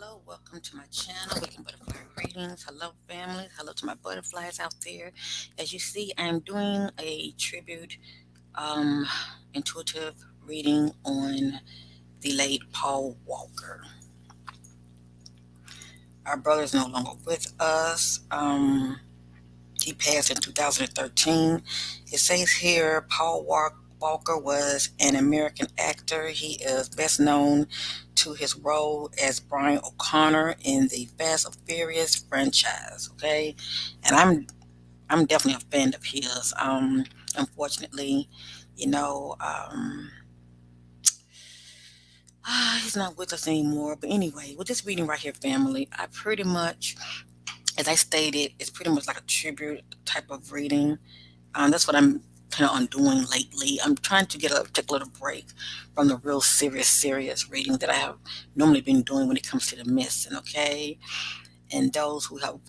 hello. Welcome to my channel, Wicked Butterfly Readings. Hello, family. Hello to my butterflies out there. As you see, I'm doing a tribute um, intuitive reading on the late Paul Walker. Our brother is no longer with us. He passed in 2013. It says here Walker was an American actor. He is best known to his role as Brian O'Connor in the Fast and Furious franchise. Okay, and I'm definitely a fan of his. Unfortunately, you know, he's not with us anymore. But anyway, with this reading right here, family, I pretty much, as I stated, it's pretty much like a tribute type of reading. That's what I'm kind on doing lately. I'm trying to take a little break from the real serious reading that I have normally been doing when it comes to the missing, okay? And those who have,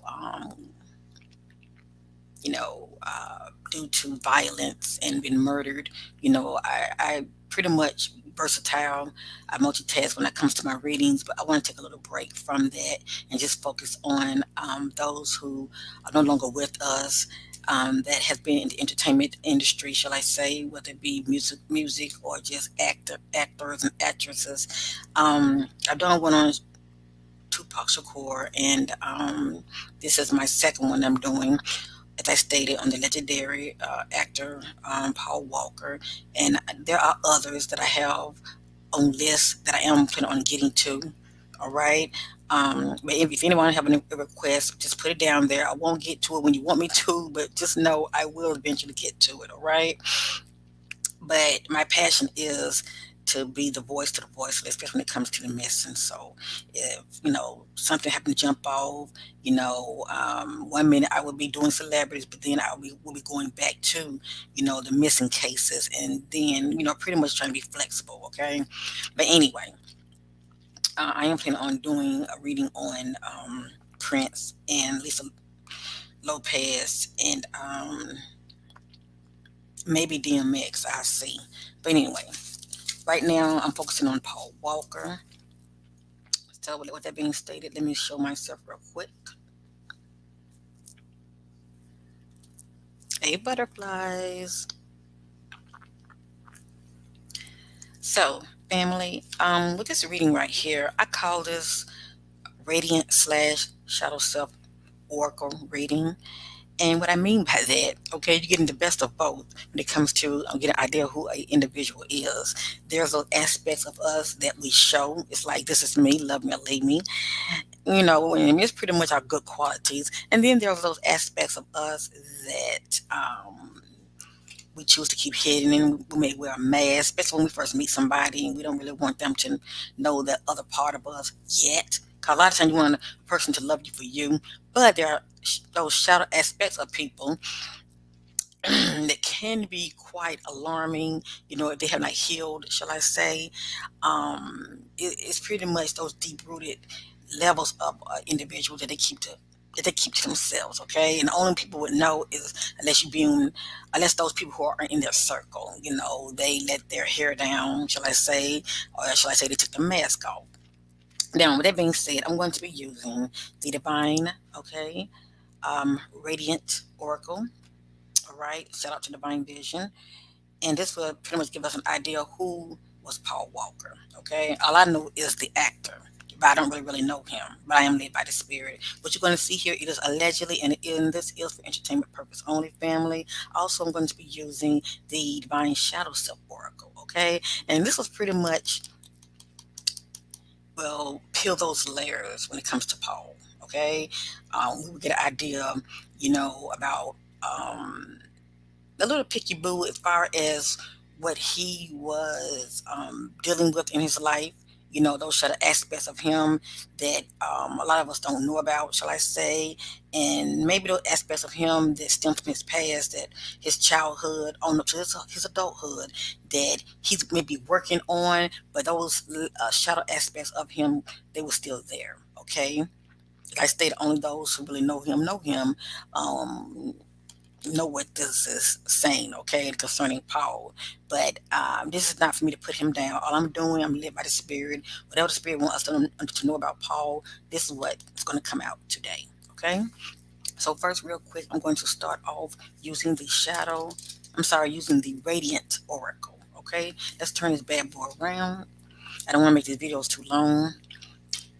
due to violence and been murdered, I pretty much versatile. I multitask when it comes to my readings, but I want to take a little break from that and just focus on those who are no longer with us. That has been in the entertainment industry, shall I say, whether it be music or just actors and actresses. I've done one on Tupac Shakur, and this is my second one I'm doing, as I stated, on the legendary actor Paul Walker, and there are others that I have on lists that I am planning on getting to. All right. But if anyone have any requests, just put it down there. I won't get to it when you want me to, but just know I will eventually get to it. All right. But my passion is to be the voice to the voiceless, especially when it comes to the missing. So if something happened to jump off, 1 minute I will be doing celebrities, but then will be going back to the missing cases, and then pretty much trying to be flexible. Okay, but anyway, I am planning on doing a reading on Prince and Lisa Lopez, and maybe DMX. I see. But anyway, right now, I'm focusing on Paul Walker. So, with that being stated, let me show myself real quick. Hey, butterflies. So, family, with this reading right here, I call this Radiant slash Shadow Self Oracle reading. And what I mean by that, okay, you're getting the best of both when it comes to getting an idea of who an individual is. There's those aspects of us that we show. It's like, this is me, love me or leave me. And it's pretty much our good qualities. And then there's those aspects of us that we choose to keep hidden, and we may wear a mask, especially when we first meet somebody and we don't really want them to know that other part of us yet. Because a lot of times you want a person to love you for you, but there are those shadow aspects of people that can be quite alarming, if they have not healed, shall I say. It's pretty much those deep rooted levels of individuals that they keep to themselves, okay? And the only people would know is unless those people who are in their circle, they let their hair down, shall I say, or shall I say they took the mask off. Now, with that being said, I'm going to be using the Divine, okay, Radiant Oracle. All right, shout out to Divine Vision, and this will pretty much give us an idea of who was Paul Walker. Okay, all I know is the actor, but I don't really know him. But I am led by the Spirit. What you're going to see here, it is allegedly, and this is for entertainment purpose only, family. Also, I'm going to be using the Divine Shadow Self Oracle. Okay, and this was pretty much, well, peel those layers when it comes to Paul. Okay, we will get an idea, about a little picky boo as far as what he was dealing with in his life. Those shadow aspects of him that a lot of us don't know about, shall I say, and maybe those aspects of him that stem from his past, that his childhood on up to his adulthood, that he's maybe working on, but those shadow aspects of him, they were still there. Okay, like I stated, only those who really know him know him. Um, know what this is saying, okay, concerning Paul. But this is not for me to put him down. All I'm doing, I'm led by the Spirit. Whatever the Spirit wants us to know about Paul, this is what is going to come out today, okay? So first, real quick, I'm going to start off using the shadow. I'm sorry, using the radiant oracle. Okay, let's turn this bad boy around. I don't want to make these videos too long,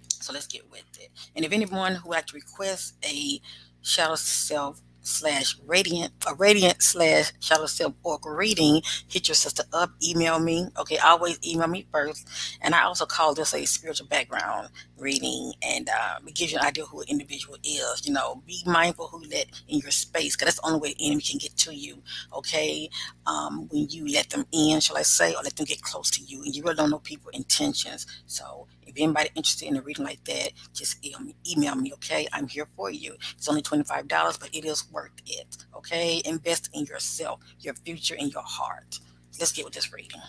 so let's get with it. And if anyone who would like to request a shadow self slash radiant, a radiant slash shadow self oracle reading, hit your sister up, email me. Okay, always email me first. And I also call this a spiritual background reading, and it gives you an idea who an individual is. You know, be mindful who let in your space, because that's the only way the enemy can get to you. Okay, when you let them in, shall I say, or let them get close to you, and you really don't know people's intentions. So if anybody interested in a reading like that, just email me, okay? I'm here for you. It's only $25, but it is worth it, okay? Invest in yourself, your future, and your heart. Let's get with this reading.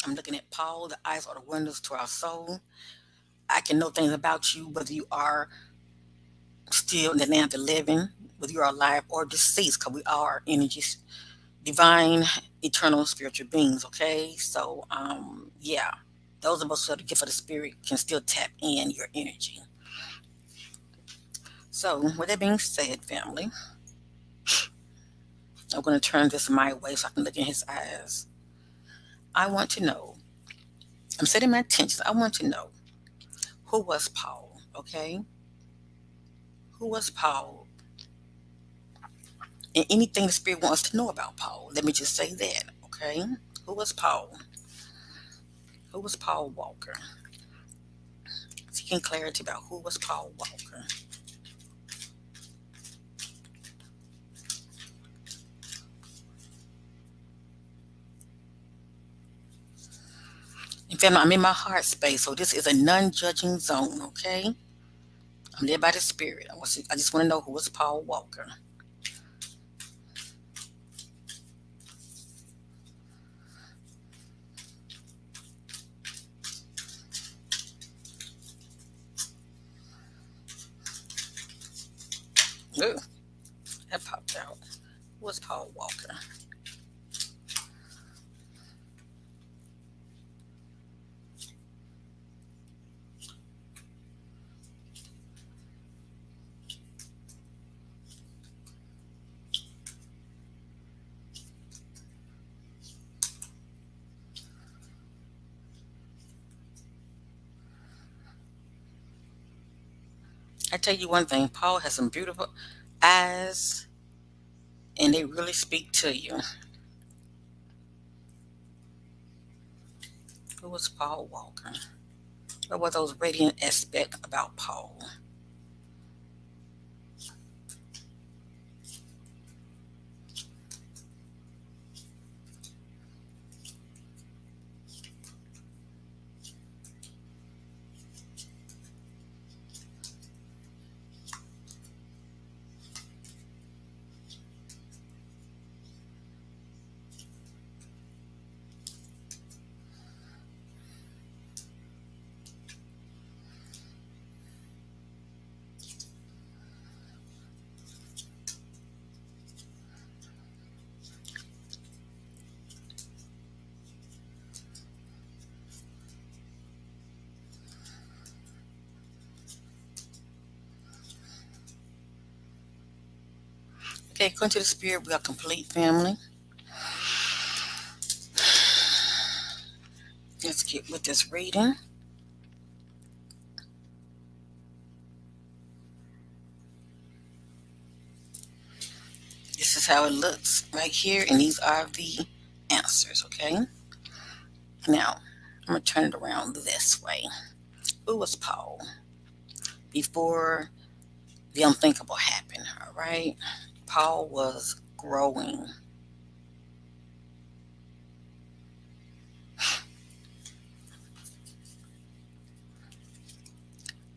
I'm looking at Paul. The eyes are the windows to our soul. I can know things about you, whether you are still in the land of the living, whether you are alive or deceased, because we are energies, divine, eternal, spiritual beings. Okay, so yeah, those of us who have the gift of the spirit can still tap in your energy. So, with that being said, family, I'm going to turn this my way so I can look in his eyes. I want to know, I'm setting my intentions. I want to know, who was Paul, okay? Who was Paul? And anything the Spirit wants to know about Paul, let me just say that, okay? Who was Paul? Who was Paul Walker? Seeking clarity about who was Paul Walker. And family, I'm in my heart space, so this is a non-judging zone, okay? I'm led by the Spirit. I just want to know who was Paul Walker. Ooh, that popped out. Who was Paul Walker? I tell you one thing, Paul has some beautiful eyes, and they really speak to you. Who was Paul Walker? What were those radiant aspects about Paul? Okay, according to the Spirit, we are complete family. Let's get with this reading. This is how it looks right here, and these are the answers, okay? Now, I'm going to turn it around this way. Who was Paul before the unthinkable happened, all right? Paul was growing.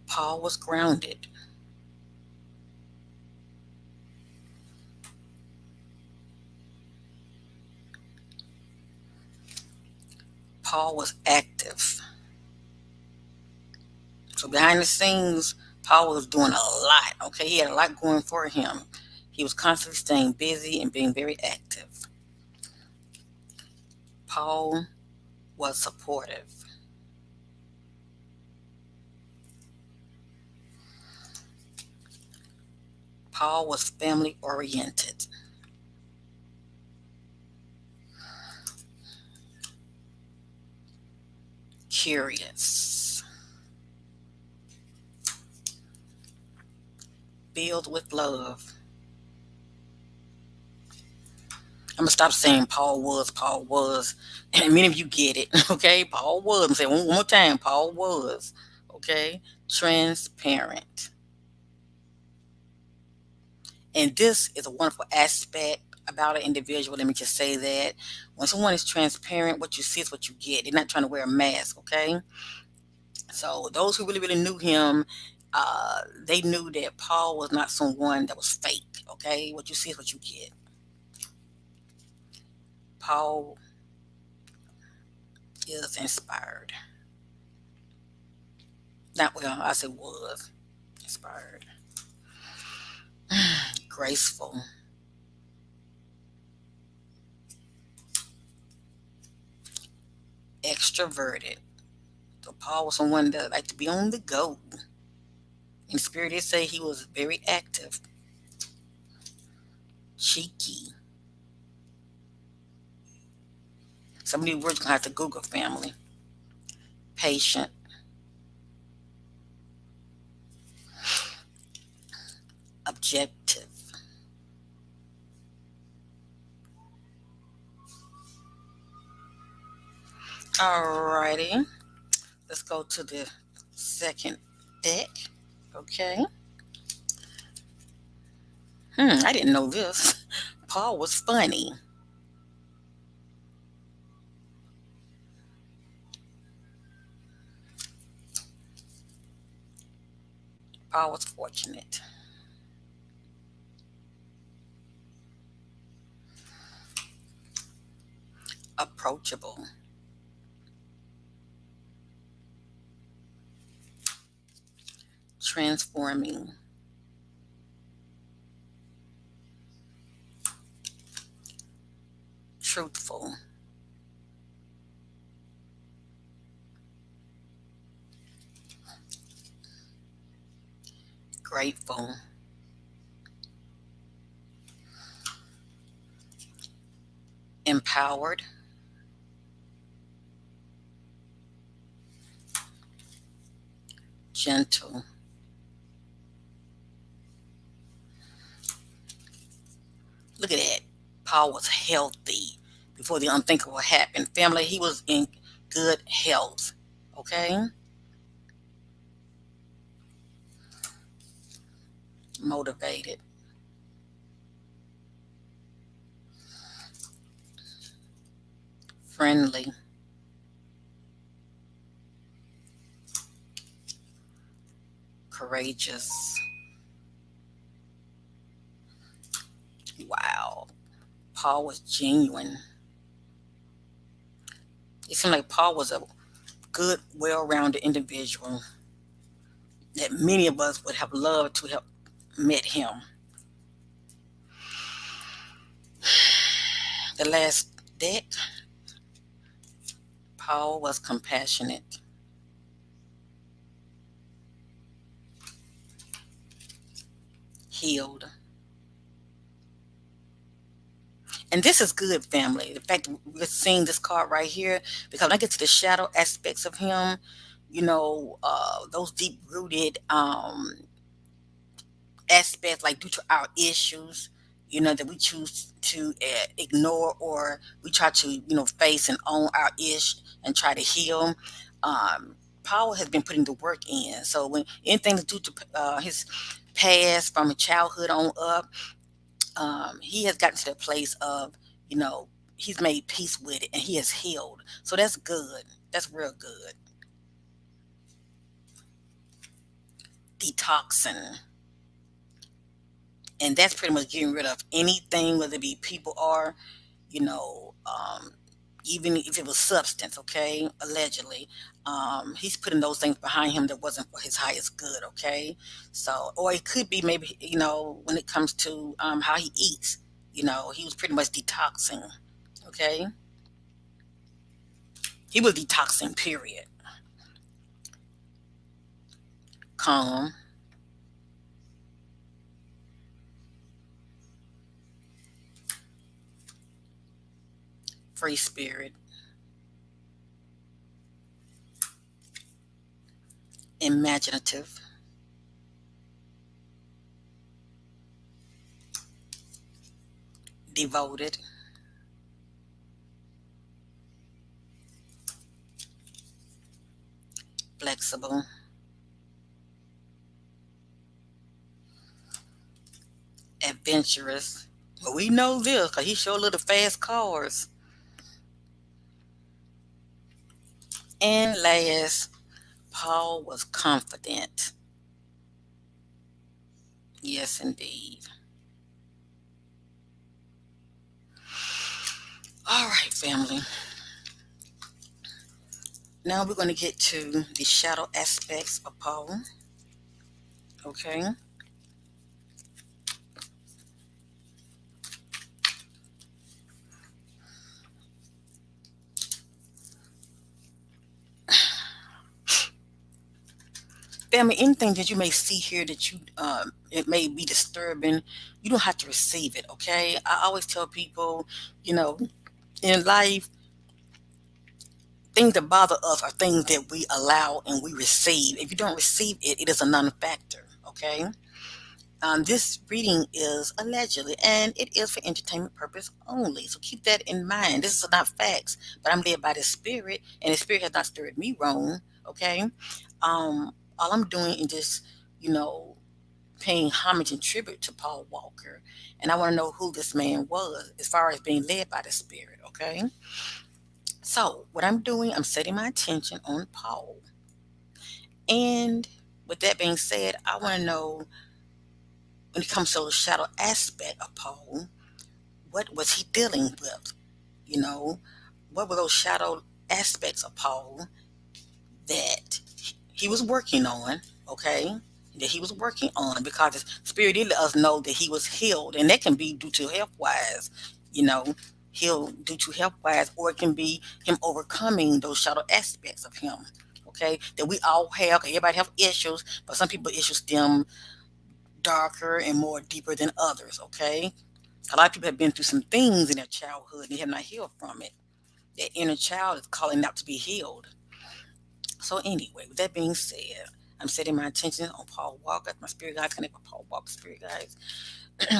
Paul was grounded. Paul was active. So behind the scenes, Paul was doing a lot. Okay, he had a lot going for him. He was constantly staying busy and being very active. Paul was supportive. Paul was family oriented. Curious. Filled with love. I'm gonna stop saying Paul was, Paul was. And many of you get it, okay? Paul was. I'm gonna say one more time, Paul was. Okay? Transparent. And this is a wonderful aspect about an individual. Let me just say that. When someone is transparent, what you see is what you get. They're not trying to wear a mask, okay? So those who really, really knew him, they knew that Paul was not someone that was fake, okay? What you see is what you get. Paul is inspired. Not well, I said was inspired. Graceful. Extroverted. So Paul was someone that liked to be on the go. In spirit, they say he was very active. Cheeky. Some of these words gonna have to Google, family. Patient. Objective. Alrighty. Let's go to the second deck. Okay. I didn't know this. Paul was funny. Paul was fortunate. Approachable. Transforming. Truthful. Grateful. Empowered. Gentle. Look at that. Paul was healthy before the unthinkable happened. Family, he was in good health. Okay? Motivated. Friendly. Courageous. Wow. Paul was genuine. It seemed like Paul was a good, well rounded individual that many of us would have loved to have met him. The last deck, Paul was compassionate. Healed. And this is good, family. The fact that we're seeing this card right here, because when I get to the shadow aspects of him, those deep rooted aspects, like due to our issues, that we choose to ignore, or we try to, face and own our ish and try to heal. Paul has been putting the work in. So when anything to do to his past from childhood on up, he has gotten to the place of, you know, he's made peace with it and he has healed. So that's good. That's real good. Detoxing. And that's pretty much getting rid of anything, whether it be people or, you know, even if it was substance, okay, allegedly. He's putting those things behind him that wasn't for his highest good, okay? So, or it could be maybe, when it comes to how he eats, he was pretty much detoxing, okay? He was detoxing, period. Calm, free spirit, imaginative, devoted, flexible, adventurous. Well, we know this because he showed little fast cars. And last, Paul was confident. Yes, indeed. All right, family. Now we're going to get to the shadow aspects of Paul. Okay. Family, anything that you may see here that it may be disturbing, you don't have to receive it. Okay. I always tell people, you know, in life, things that bother us are things that we allow and we receive. If you don't receive it, it is a non-factor. Okay. This reading is allegedly, and it is for entertainment purpose only. So keep that in mind. This is not facts, but I'm led by the Spirit, and the Spirit has not stirred me wrong. Okay, all I'm doing is just, you know, paying homage and tribute to Paul Walker, and I want to know who this man was as far as being led by the Spirit. Okay, so what I'm doing, I'm setting my attention on Paul, and with that being said, I want to know when it comes to the shadow aspect of Paul, what was he dealing with? You know, what were those shadow aspects of Paul that he was working on? Okay, that he was working on because the Spirit did let us know that he was healed, and that can be due to health wise. You know, healed due to health wise, or it can be him overcoming those shadow aspects of him. Okay, that we all have. Everybody have issues, but some people issues stem darker and more deeper than others. Okay, a lot of people have been through some things in their childhood and they have not healed from it. Their inner child is calling out to be healed. So anyway, with that being said, I'm setting my attention on Paul Walker. My spirit guides connect with Paul Walker spirit guides.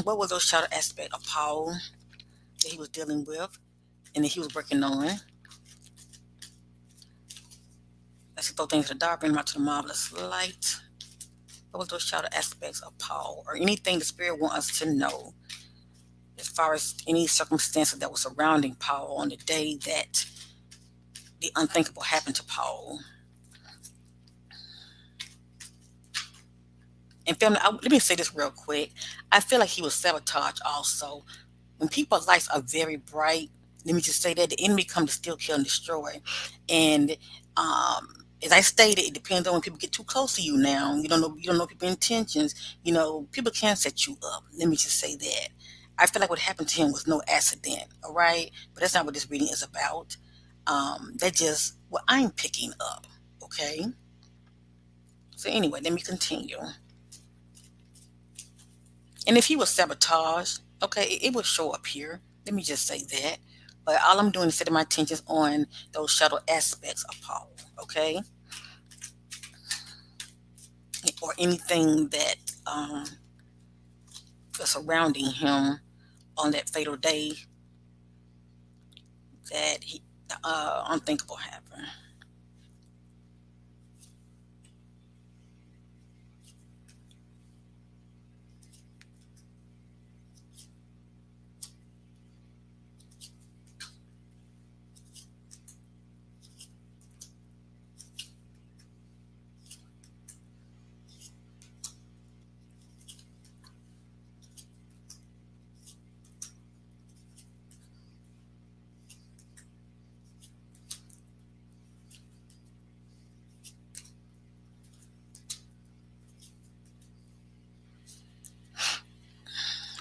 What was those shadow aspect of Paul that he was dealing with and that he was working on? Let's throw things to the dark, bring them out to the marvelous light. What was those shadow aspects of Paul or anything the spirit wants us to know as far as any circumstances that was surrounding Paul on the day that the unthinkable happened to Paul? And family, let me say this real quick. I feel like he was sabotaged also. When people's lights are very bright, let me just say that the enemy comes to steal, kill, and destroy. And as I stated, it depends on when people get too close to you now. You don't know people's intentions. People can set you up. Let me just say that. I feel like what happened to him was no accident, all right? But that's not what this reading is about. That's just what I'm picking up, okay? So anyway, let me continue. And if he was sabotaged, okay, it will show up here. Let me just say that. But all I'm doing is setting my attentions on those shadow aspects of Paul, okay? Or anything that was surrounding him on that fatal day that unthinkable happened.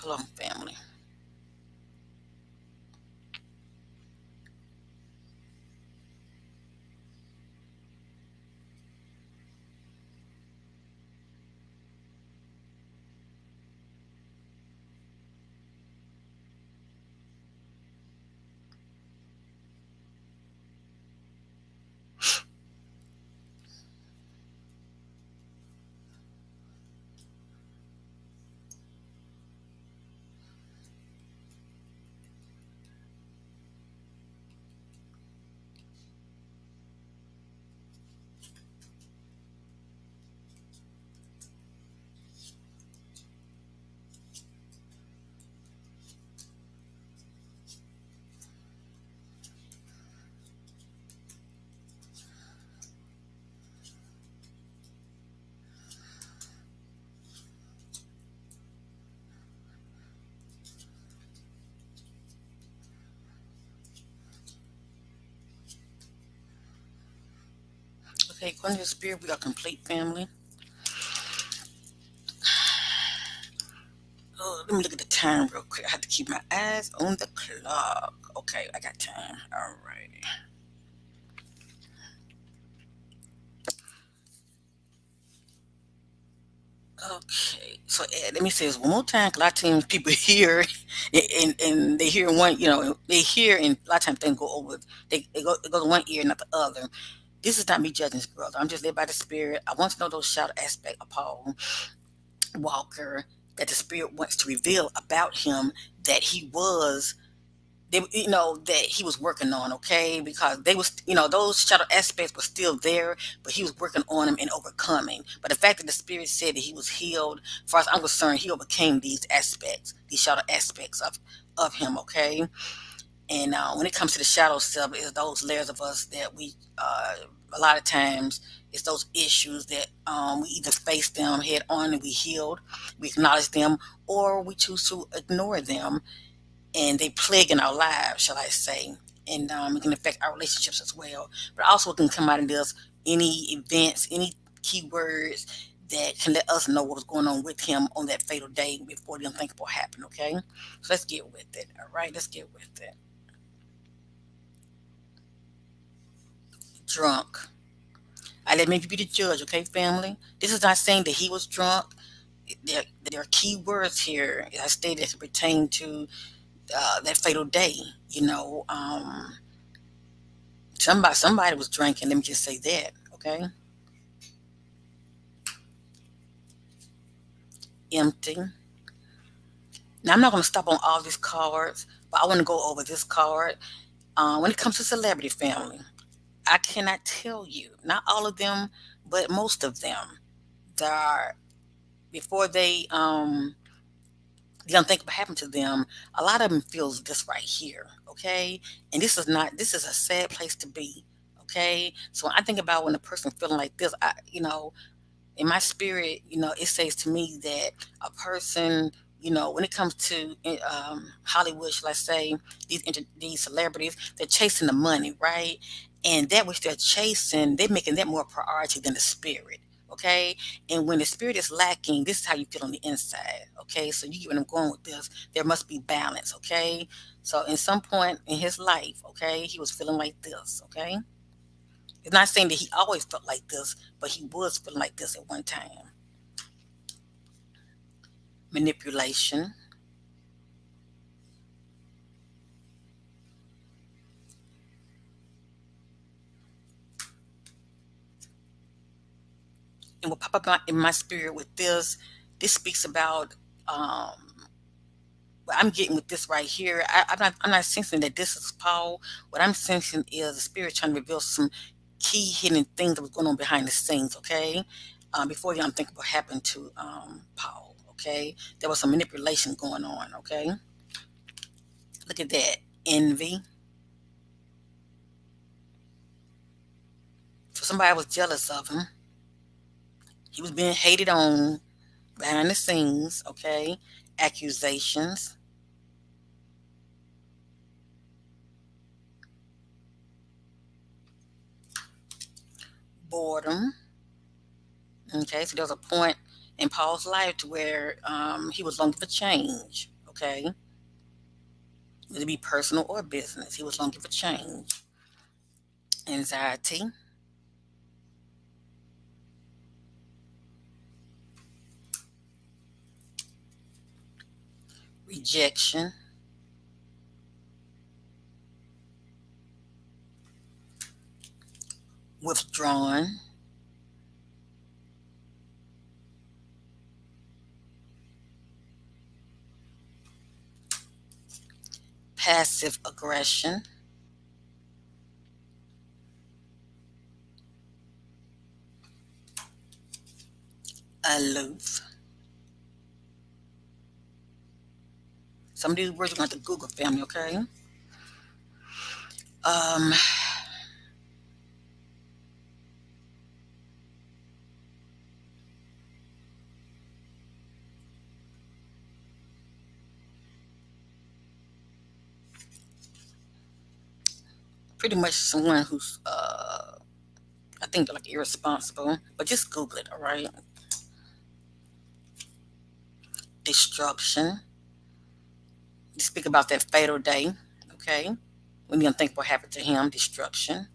Hold on, family. Okay, according to the spirit, we got complete family. Oh, let me look at the time real quick. I have to keep my eyes on the clock. Okay, I got time. All righty. Okay, so let me say this one more time. 'Cause a lot of times people hear, and they hear one, they hear, and a lot of times things go over. It goes one ear, not the other. This is not me judging this brother. I'm just led by the spirit. I want to know those shadow aspect of Paul Walker that the spirit wants to reveal about him that he was that he was working on, okay, because they was those shadow aspects were still there, but he was working on them and overcoming. But the fact that the spirit said that he was healed, as far as I'm concerned, he overcame these aspects, these shadow aspects of him, okay. And when it comes to the shadow self, is those layers of us that we a lot of times it's those issues that we either face them head on and we healed, we acknowledge them, or we choose to ignore them, and they plague in our lives, shall I say. And it can affect our relationships as well. But also, it can come out of this any events, any keywords that can let us know what was going on with him on that fatal day before the unthinkable happened. Okay, so let's get with it. All right, let's get with it. Drunk. I let me be the judge. Okay, family. This is not saying that he was drunk. There are key words here, I stated, that pertain to that fatal day. You know, somebody was drinking. Let me just say that. Okay, empty. Now I'm not going to stop on all these cards, but I want to go over this card. When it comes to celebrity family, I cannot tell you, not all of them, but most of them. There are before the unthinkable happened to them. A lot of them feels this right here. Okay, and this is not. This is a sad place to be. Okay, so when I think about when a person feeling like this, in my spirit, it says to me that a person, when it comes to Hollywood, shall I say, these celebrities, they're chasing the money, right? And that which they're chasing, they're making that more priority than the spirit. Okay, and when the spirit is lacking, this is how you feel on the inside. Okay, so you get what I'm going with this. There must be balance. Okay, so in some point in his life, okay, he was feeling like this. Okay, it's not saying that he always felt like this, but he was feeling like this at one time. Manipulation. And what pop up in my spirit with this speaks about what I'm getting with this right here. I'm not sensing that this is Paul. What I'm sensing is the spirit trying to reveal some key hidden things that was going on behind the scenes, okay? Before the unthinkable happened to Paul, okay? There was some manipulation going on, okay? Look at that. Envy. So somebody was jealous of him. He was being hated on behind the scenes, okay? Accusations, boredom. Okay, so there was a point in Paul's life to where he was looking for change. okay? Whether it be personal or business, he was looking for change. Anxiety, rejection, withdrawn, passive aggression, aloof. Some of these words you're going to have to Google, family, okay? Um, Pretty much someone who's, I think they're like irresponsible, but just Google it, all right? Destruction. You speak about that fatal day, okay? When you think what happened to him, destruction.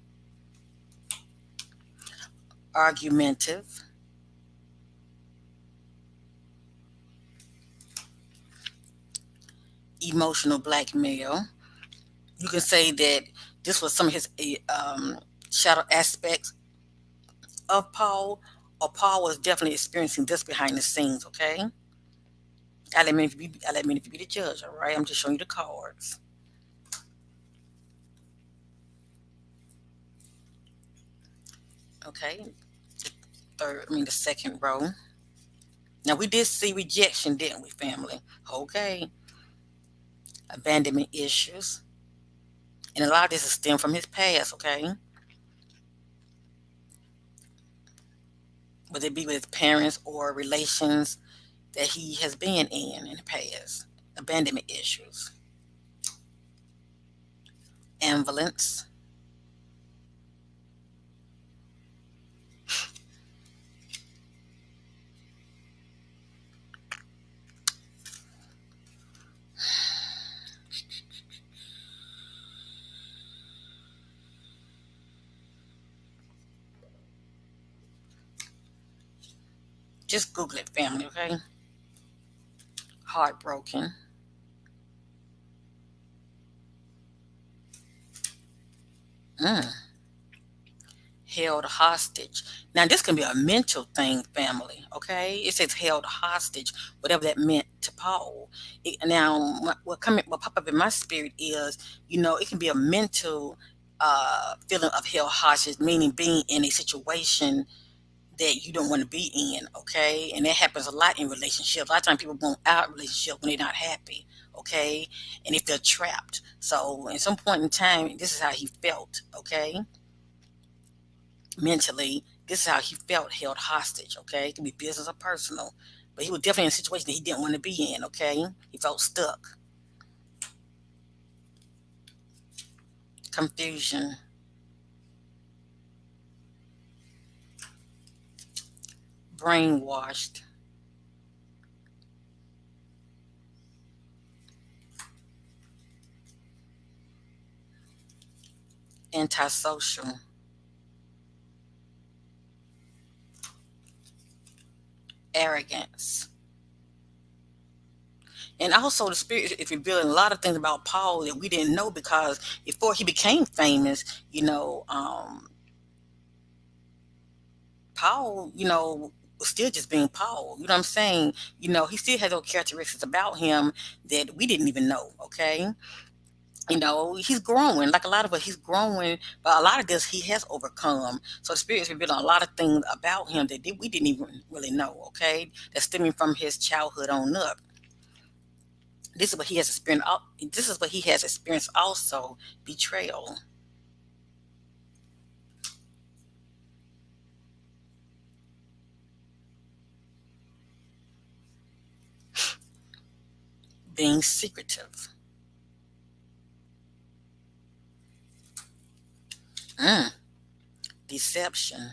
Argumentative, emotional blackmail. You can say that this was some of his shadow aspects of Paul, or Paul was definitely experiencing this behind the scenes, okay? I let me be the judge, all right? I'm just showing you the cards. Okay. The second row. Now we did see rejection, didn't we, family? Okay. Abandonment issues. And a lot of this is stem from his past, okay? Whether it be with his parents or relations that he has been in the past. Abandonment issues. Ambivalence. Just Google it, family, okay? Heartbroken. Mm. Held hostage. Now, this can be a mental thing, family, okay? It says held hostage, whatever that meant to Paul. Now, what pop up in my spirit is, it can be a mental feeling of held hostage, meaning being in a situation that you don't want to be in, okay? And that happens a lot in relationships. A lot of times people want out relationship when they're not happy, okay? And if they're trapped. So, at some point in time, this is how he felt, okay? Mentally, this is how he felt held hostage, okay? It could be business or personal. But he was definitely in a situation that he didn't want to be in, okay? He felt stuck. Confusion, brainwashed, antisocial, arrogance. And also the spirit is revealing a lot of things about Paul that we didn't know, because before he became famous, Paul, was still just being Paul. You know what I'm saying? He still had those characteristics about him that we didn't even know, okay? He's growing. Like a lot of us, he's growing, but a lot of this he has overcome. So the spirit is revealing a lot of things about him that we didn't even really know, okay? That's stemming from his childhood on up. This is what he has experienced. This is what he has experienced also: betrayal, being secretive, mm, deception.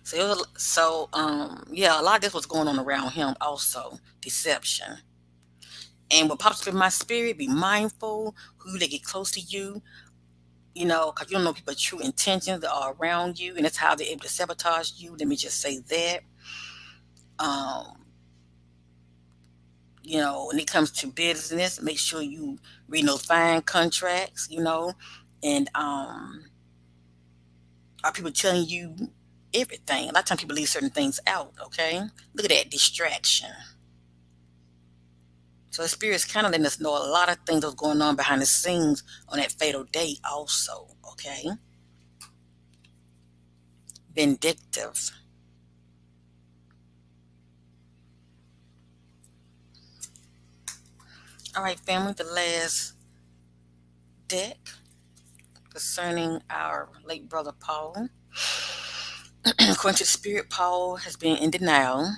So Yeah, a lot of this was going on around him also, deception. And what pops up in my spirit, be mindful who they get close to you, because you don't know people's true intentions that are around you, and that's how they're able to sabotage you. Let me just say that. Um, when it comes to business, make sure you read those fine contracts, and are people telling you everything? A lot of times people leave certain things out, okay? Look at that distraction. So the spirit's kind of letting us know a lot of things that's going on behind the scenes on that fatal day also, okay? Vindictive. All right, family, the last deck concerning our late brother Paul. According to the spirit, Paul has been in denial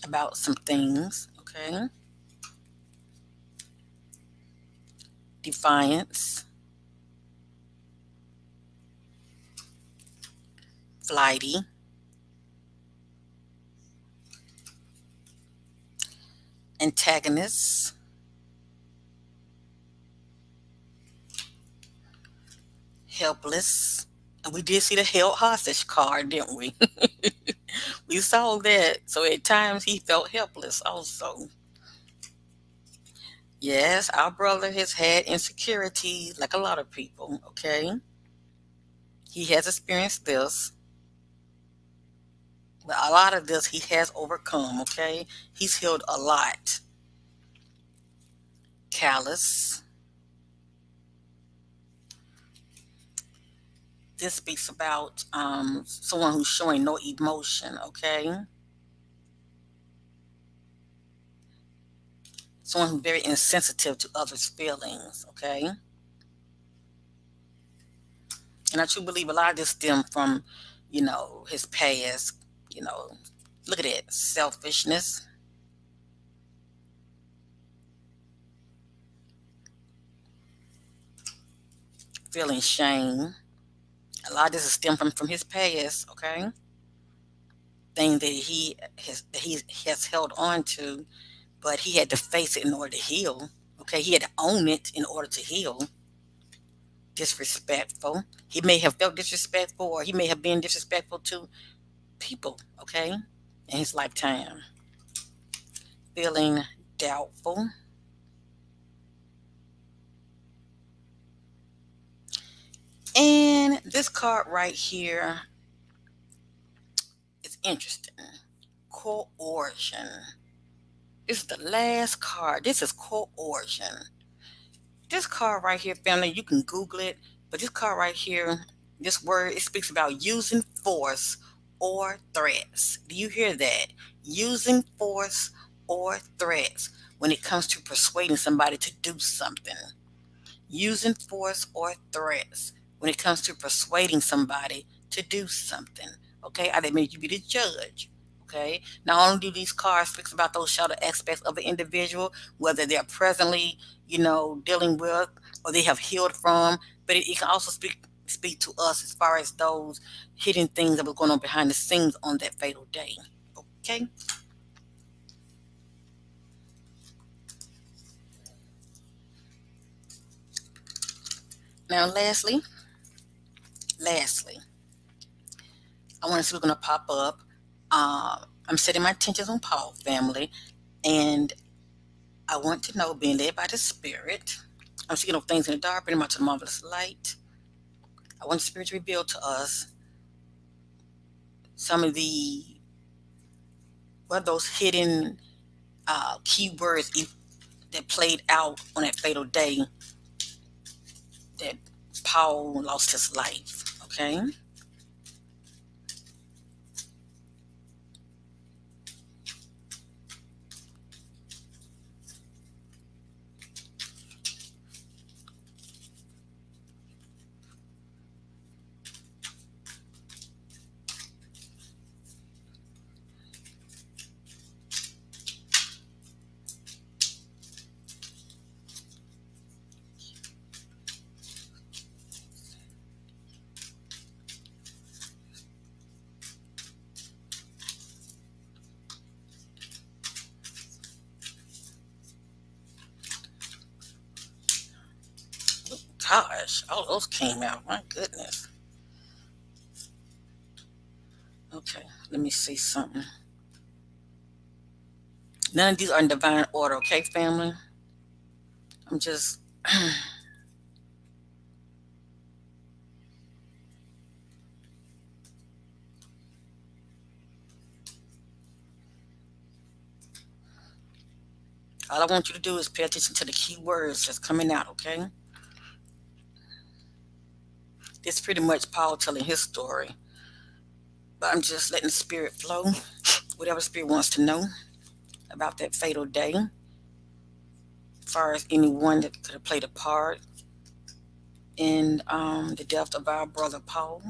about some things, okay? Defiance, flighty, antagonists, helpless. And we did see the held hostage card, didn't we? We saw that. So at times he felt helpless also. Yes, our brother has had insecurities like a lot of people, okay? He has experienced this, but a lot of this he has overcome, okay? He's healed a lot. Callous. This speaks about someone who's showing no emotion, okay? Someone who's very insensitive to others' feelings, okay? And I truly believe a lot of this stems from, his past, you know. Look at it, selfishness, feeling shame. A lot of this is stem from his past, okay? Things that he has held on to, but he had to face it in order to heal. Okay, he had to own it in order to heal. Disrespectful. He may have felt disrespectful, or he may have been disrespectful to people, okay, in his lifetime. Feeling doubtful. And this card right here is interesting. Coercion. This is the last card. This is coercion. This card right here, family, you can Google it, but this card right here, this word, it speaks about using force or threats. Do you hear that? Using force or threats when it comes to persuading somebody to do something. Using force or threats when it comes to persuading somebody to do something. Okay, I didn't mean you be the judge. Okay, not only do these cards speak about those shadow aspects of the individual, whether they're presently, dealing with or they have healed from, but it can also speak to us as far as those hidden things that were going on behind the scenes on that fatal day. Okay. Now, lastly, I want to see what's going to pop up. I'm setting my intentions on Paul, family, and I want to know, being led by the Spirit, I'm seeing of things in the dark, bringing them out to the marvelous light. I want the Spirit to reveal to us some of those hidden keywords that played out on that fatal day that Paul lost his life. Okay. sabotage. All those came out. My goodness. Okay, let me see something. None of these are in divine order, okay, family? I'm just. All I want you to do is pay attention to the key words that's coming out, okay? This is pretty much Paul telling his story, but I'm just letting the spirit flow. Whatever spirit wants to know about that fatal day, as far as anyone that could have played a part in the death of our brother Paul.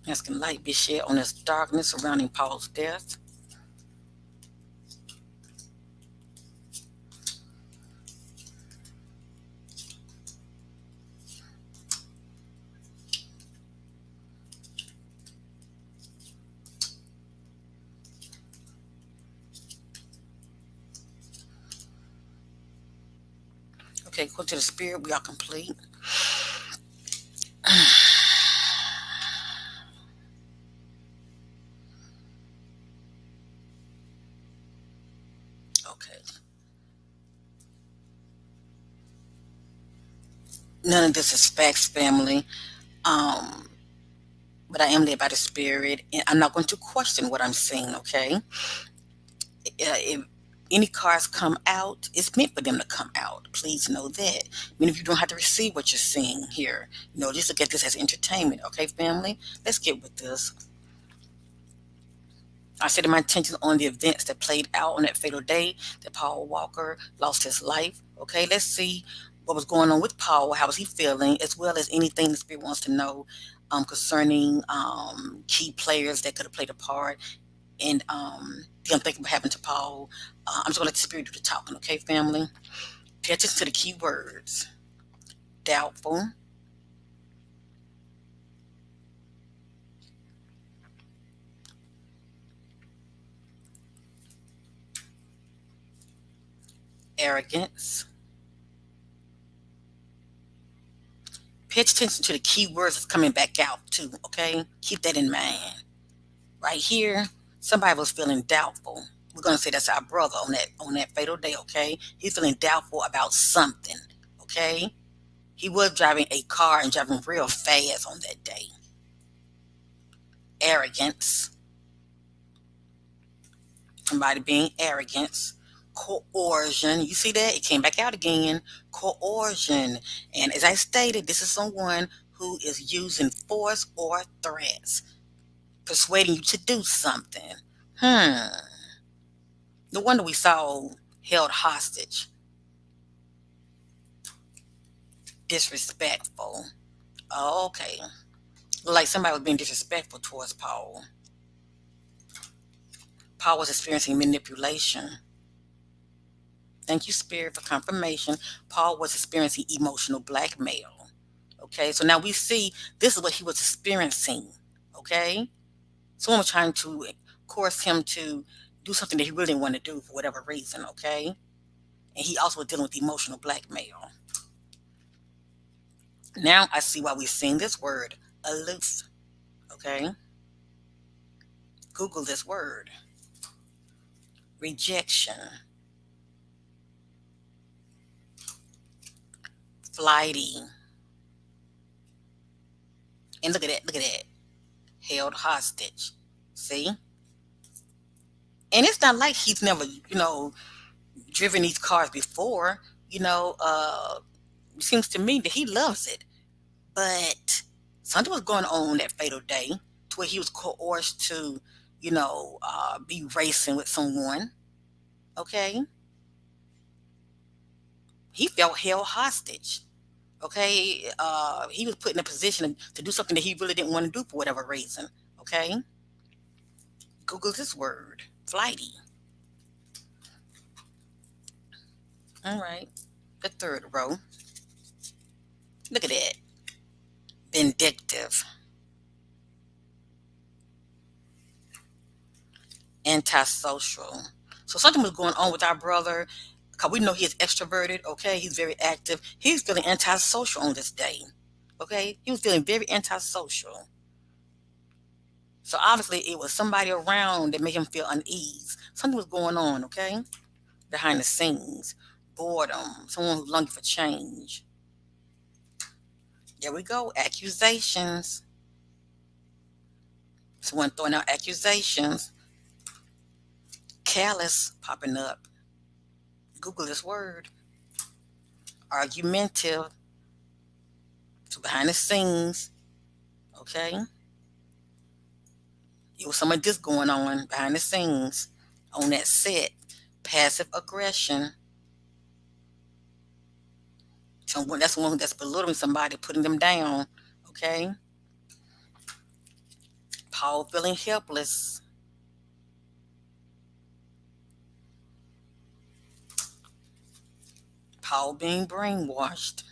Asking light be shed on this darkness surrounding Paul's death. Okay, go to the spirit. We are complete. Okay. None of this is facts, family. Um, but I am led by the spirit, and I'm not going to question what I'm saying. Okay. If any cards come out, it's meant for them to come out. Please know that. Even if you don't have to receive what you're seeing here, just look at this as entertainment. Okay, family. Let's get with this. I set my attention on the events that played out on that fatal day that Paul Walker lost his life. Okay, let's see what was going on with Paul. How was he feeling, as well as anything the spirit wants to know concerning key players that could have played a part in the unthinkable happened to Paul. I'm just going to let the spirit do the talking. Okay, family. Pay attention to the key words: doubtful, arrogance. Pay attention to the key words that's coming back out too. Okay, keep that in mind. Right here, somebody was feeling doubtful. We're gonna say that's our brother on that fatal day, okay? He's feeling doubtful about something, okay? He was driving a car and driving real fast on that day. Arrogance, somebody being arrogance. Coercion, you see that? It came back out again. Coercion. And as I stated, this is someone who is using force or threats, persuading you to do something. Hmm. No wonder we saw held hostage. Disrespectful. Oh, okay. Like somebody was being disrespectful towards Paul. Paul was experiencing manipulation. Thank you, Spirit, for confirmation. Paul was experiencing emotional blackmail. Okay, so now we see this is what he was experiencing. Okay, someone was trying to coerce him to do something that he really didn't want to do for whatever reason. Okay, and he also was dealing with emotional blackmail. Now I see why we're seeing this word aloof. Okay, Google this word rejection, flighty, and look at that, held hostage. See, and it's not like he's never, driven these cars before. It seems to me that he loves it, but something was going on that fatal day to where he was coerced to, be racing with someone. Okay, he felt held hostage. Okay, he was put in a position to do something that he really didn't want to do for whatever reason. Okay, Google this word, flighty. All right, the third row. Look at that, vindictive, antisocial. So something was going on with our brother because we know he is extroverted, okay? He's very active. He's feeling antisocial on this day, okay? He was feeling very antisocial. So obviously it was somebody around that made him feel unease. Something was going on, okay? Behind the scenes. Boredom, someone who's longing for change. There we go, accusations. Someone throwing out accusations. Callous popping up. Google this word. Argumentative. So behind the scenes, okay? It was some of this going on behind the scenes on that set. Passive aggression. Someone that's one that's belittling somebody, putting them down, okay? Paul feeling helpless. Paul being brainwashed.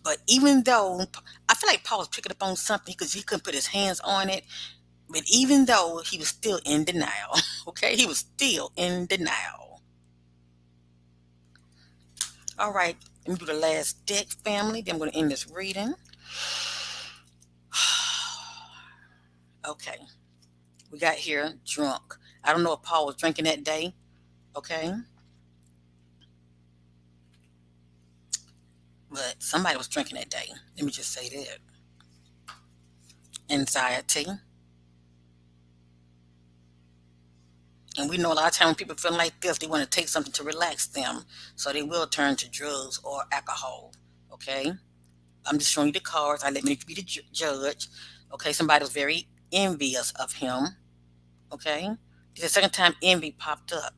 But even though I feel like Paul was picking up on something because he couldn't put his hands on it, but even though he was still in denial, okay, he was still in denial. All right, let me do the last deck, family. Then I'm going to end this reading. Okay, we got here drunk. I don't know if Paul was drinking that day, okay, but somebody was drinking that day. Let me just say that. Anxiety. And we know a lot of times when people feel like this, they want to take something to relax them. So they will turn to drugs or alcohol. Okay. I'm just showing you the cards. I let me be the judge. Okay. Somebody was very envious of him. Okay. This is the second time envy popped up.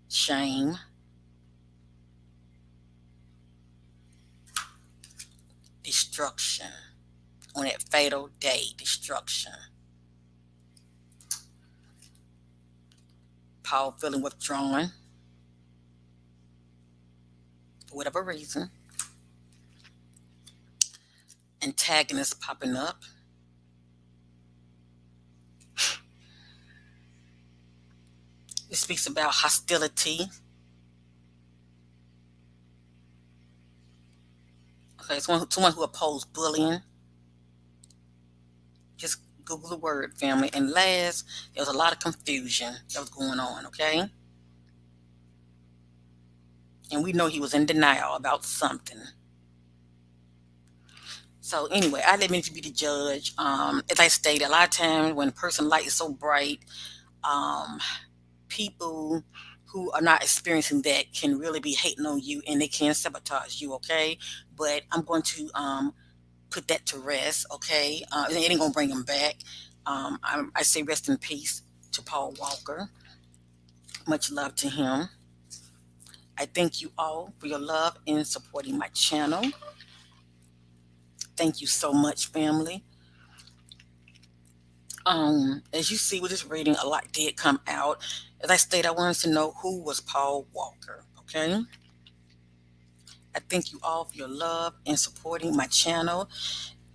Shame. Destruction. On that fatal day, destruction. Paul feeling withdrawn for whatever reason. Antagonist popping up. It speaks about hostility. Okay, someone who opposed bullying. Just Google the word, family. And last, there was a lot of confusion that was going on, okay? And we know he was in denial about something. So anyway, I let me to be the judge. As I stated, a lot of times when a person light is so bright, um, people who are not experiencing that can really be hating on you and they can sabotage you, okay? But I'm going to put that to rest, okay? It ain't gonna bring him back. I say rest in peace to Paul Walker. Much love to him. I thank you all for your love in supporting my channel. Thank you so much, family. As you see with this reading, a lot did come out. As I stated, I wanted to know who was Paul Walker, okay? I thank you all for your love and supporting my channel.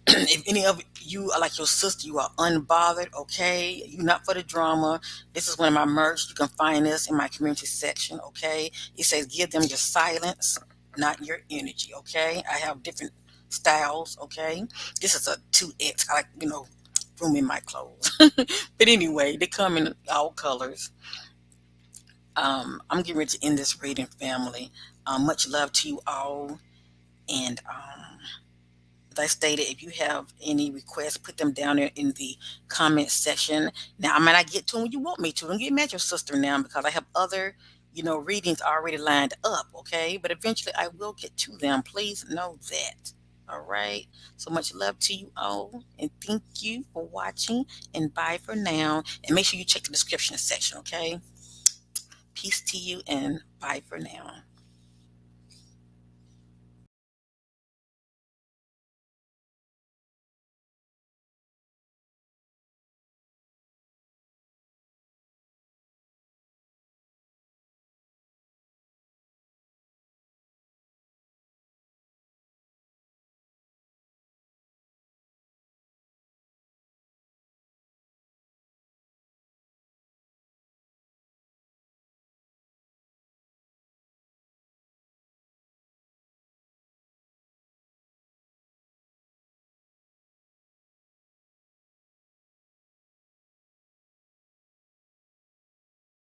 If any of you are like your sister, you are unbothered, okay? You're not for the drama. This is one of my merch. You can find this in my community section, okay? It says, give them your silence, not your energy, okay? I have different styles, okay? This is a 2X. I like, room in my clothes. But anyway, they come in all colors. I'm getting ready to end this reading, family. Much love to you all. And as I stated, if you have any requests, put them down there in the comment section. Now, I might not get to them when you want me to. Don't get mad at your sister now because I have other, readings already lined up, okay? But eventually I will get to them. Please know that. All right. So much love to you all. And thank you for watching. And bye for now. And make sure you check the description section, okay? Peace to you and bye for now.